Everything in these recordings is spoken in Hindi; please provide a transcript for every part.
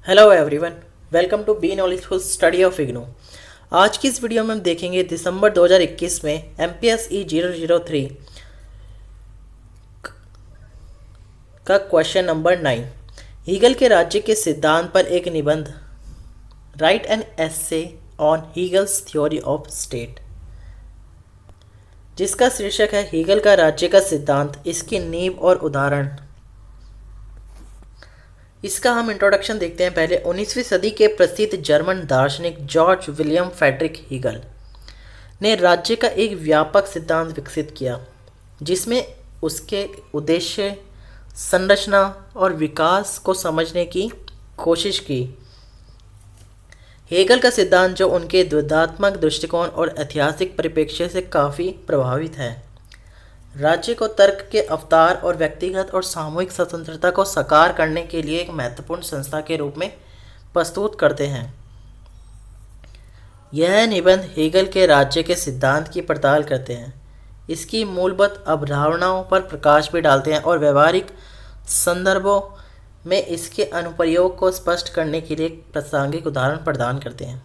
Hello everyone, welcome to be knowledgeful study of IGNOU. आज की इस वीडियो में हम देखेंगे दिसंबर 2021 में MPSE 003 का क्वेश्चन नंबर 9। हीगल के राज्य के सिद्धांत पर एक निबंध। Write an essay on Hegel's theory of state, जिसका शीर्षक है हीगल का राज्य का सिद्धांत, इसकी नींव और उदाहरण। इसका हम इंट्रोडक्शन देखते हैं। पहले 19वीं सदी के प्रसिद्ध जर्मन दार्शनिक जॉर्ज विलियम फ्रेडरिक हीगल ने राज्य का एक व्यापक सिद्धांत विकसित किया, जिसमें उसके उद्देश्य, संरचना और विकास को समझने की कोशिश की। हेगल का सिद्धांत, जो उनके द्वंद्वात्मक दृष्टिकोण और ऐतिहासिक परिप्रेक्ष्य से काफ़ी प्रभावित है, राज्य को तर्क के अवतार और व्यक्तिगत और सामूहिक स्वतंत्रता को साकार करने के लिए एक महत्वपूर्ण संस्था के रूप में प्रस्तुत करते हैं। यह निबंध हेगल के राज्य के सिद्धांत की पड़ताल करते हैं, इसकी मूलभूत अवधारणाओं पर प्रकाश भी डालते हैं और व्यवहारिक संदर्भों में इसके अनुप्रयोग को स्पष्ट करने के लिए एक प्रासंगिक उदाहरण प्रदान करते हैं,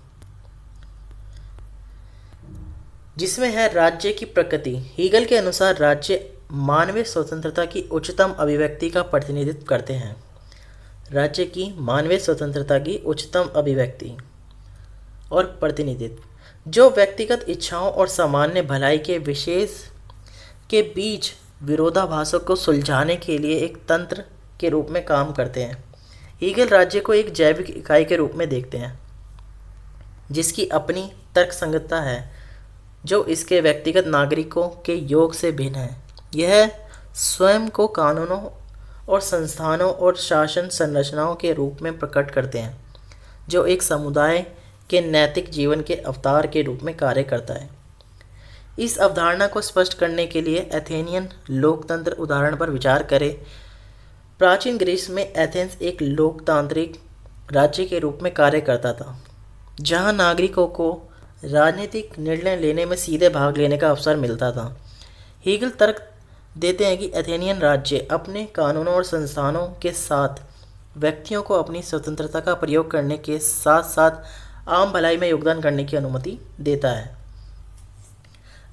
जिसमें है राज्य की प्रकृति। हीगल के अनुसार राज्य मानवीय स्वतंत्रता की उच्चतम अभिव्यक्ति का प्रतिनिधित्व करते हैं। राज्य की मानवीय स्वतंत्रता की उच्चतम अभिव्यक्ति और प्रतिनिधित्व, जो व्यक्तिगत इच्छाओं और सामान्य भलाई के विशेष के बीच विरोधाभासों को सुलझाने के लिए एक तंत्र के रूप में काम करते हैं। हीगल राज्य को एक जैविक इकाई के रूप में देखते हैं, जिसकी अपनी तर्कसंगतता है, जो इसके व्यक्तिगत नागरिकों के योग से भिन्न है। यह स्वयं को कानूनों और संस्थानों और शासन संरचनाओं के रूप में प्रकट करते हैं, जो एक समुदाय के नैतिक जीवन के अवतार के रूप में कार्य करता है। इस अवधारणा को स्पष्ट करने के लिए एथेनियन लोकतंत्र उदाहरण पर विचार करें। प्राचीन ग्रीस में एथेंस एक लोकतांत्रिक राज्य के रूप में कार्य करता था, जहां नागरिकों को राजनीतिक निर्णय लेने में सीधे भाग लेने का अवसर मिलता था। हीगल तर्क देते हैं कि एथेनियन राज्य अपने कानूनों और संस्थानों के साथ व्यक्तियों को अपनी स्वतंत्रता का प्रयोग करने के साथ साथ आम भलाई में योगदान करने की अनुमति देता है।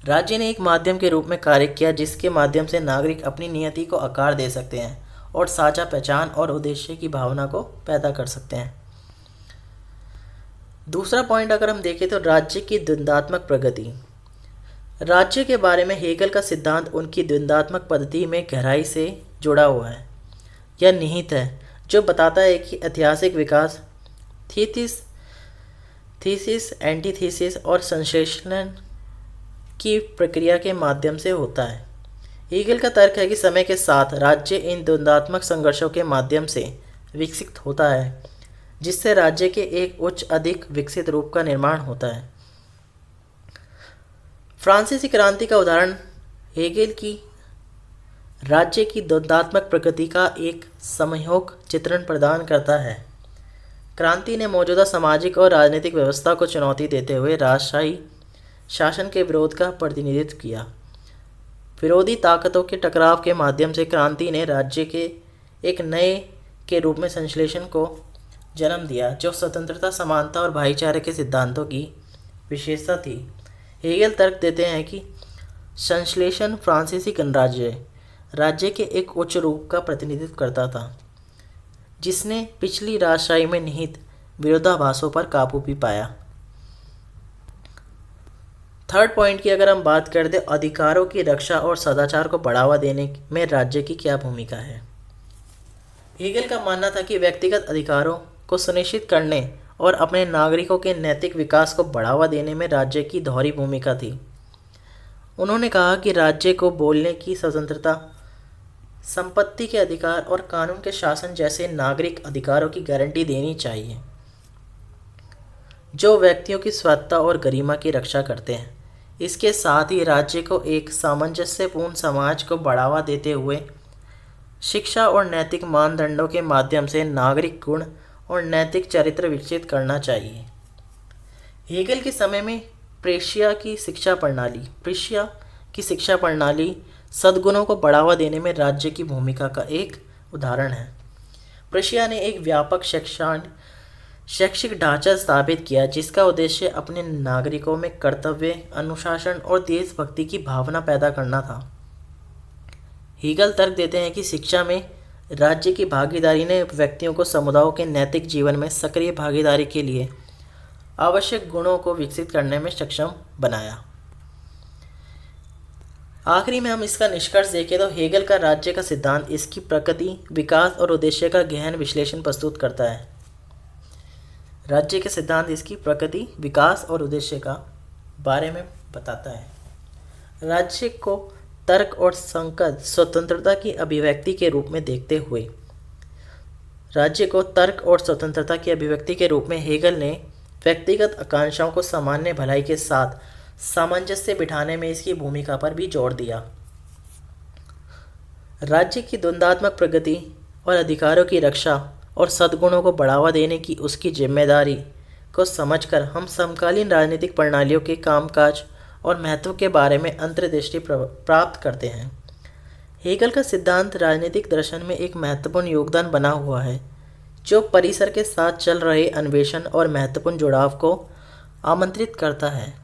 राज्य ने एक माध्यम के रूप में कार्य किया, जिसके माध्यम से नागरिक अपनी नियति को आकार दे सकते हैं और साझा पहचान और उद्देश्य की भावना को पैदा कर सकते हैं। दूसरा पॉइंट अगर हम देखें तो राज्य की द्वंद्वात्मक प्रगति। राज्य के बारे में हेगल का सिद्धांत उनकी द्वंद्वात्मक पद्धति में गहराई से जुड़ा हुआ है। यह निहित है, जो बताता है कि ऐतिहासिक विकास थीसिस, एंटीथीसिस और संश्लेषण की प्रक्रिया के माध्यम से होता है। हेगल का तर्क है कि समय के साथ राज्य इन द्वंद्वात्मक संघर्षों के माध्यम से विकसित होता है, जिससे राज्य के एक उच्च अधिक विकसित रूप का निर्माण होता है। फ्रांसीसी क्रांति का उदाहरण हेगल की राज्य की द्वंद्वात्मक प्रकृति का एक समयोक चित्रण प्रदान करता है। क्रांति ने मौजूदा सामाजिक और राजनीतिक व्यवस्था को चुनौती देते हुए राजशाही शासन के विरोध का प्रतिनिधित्व किया। विरोधी ताकतों के टकराव के माध्यम से क्रांति ने राज्य के एक नए के रूप में संश्लेषण को जन्म दिया, जो स्वतंत्रता, समानता और भाईचारे के सिद्धांतों की विशेषता थी। हेगल तर्क देते हैं कि संश्लेषण फ्रांसीसी गणराज्य राज्य के एक उच्च रूप का प्रतिनिधित्व करता था, जिसने पिछली राजशाही में निहित विरोधाभासों पर काबू भी पाया। थर्ड पॉइंट की अगर हम बात करते हैं, अधिकारों की रक्षा और सदाचार को बढ़ावा देने में राज्य की क्या भूमिका है। हेगल का मानना था कि व्यक्तिगत अधिकारों को सुनिश्चित करने और अपने नागरिकों के नैतिक विकास को बढ़ावा देने में राज्य की दोहरी भूमिका थी। उन्होंने कहा कि राज्य को बोलने की स्वतंत्रता, संपत्ति के अधिकार और कानून के शासन जैसे नागरिक अधिकारों की गारंटी देनी चाहिए, जो व्यक्तियों की स्वायत्तता और गरिमा की रक्षा करते हैं। इसके साथ ही राज्य को एक सामंजस्यपूर्ण समाज को बढ़ावा देते हुए शिक्षा और नैतिक मानदंडों के माध्यम से नागरिक गुण और नैतिक चरित्र विकसित करना चाहिए। हेगल के समय में प्रेशिया की शिक्षा प्रणाली सद्गुणों को बढ़ावा देने में राज्य की भूमिका का एक उदाहरण है। प्रुशिया ने एक व्यापक शैक्षिक ढांचा स्थापित किया जिसका उद्देश्य अपने नागरिकों में कर्तव्य, अनुशासन और देशभक्ति की भावना पैदा करना था। हीगल तर्क देते हैं कि शिक्षा में राज्य की भागीदारी ने व्यक्तियों को समुदायों के नैतिक जीवन में सक्रिय भागीदारी के लिए आवश्यक गुणों को विकसित करने में सक्षम बनाया। आखिरी में हम इसका निष्कर्ष देखें तो हेगल का राज्य का सिद्धांत इसकी प्रकृति, विकास और उद्देश्य का गहन विश्लेषण प्रस्तुत करता है। राज्य के सिद्धांत इसकी प्रकृति, विकास और उद्देश्य का बारे में बताता है। राज्य को तर्क और संकट स्वतंत्रता की अभिव्यक्ति के रूप में देखते हुए हेगल ने व्यक्तिगत आकांक्षाओं को सामान्य भलाई के साथ सामंजस्य बिठाने में इसकी भूमिका पर भी जोर दिया। राज्य की द्वंद्वात्मक प्रगति और अधिकारों की रक्षा और सद्गुणों को बढ़ावा देने की उसकी जिम्मेदारी को समझकर हम समकालीन राजनीतिक प्रणालियों के कामकाज और महत्व के बारे में अंतर्दृष्टि प्राप्त करते हैं। हेगल का सिद्धांत राजनीतिक दर्शन में एक महत्वपूर्ण योगदान बना हुआ है जो परिसर के साथ चल रहे अन्वेषण और महत्वपूर्ण जुड़ाव को आमंत्रित करता है।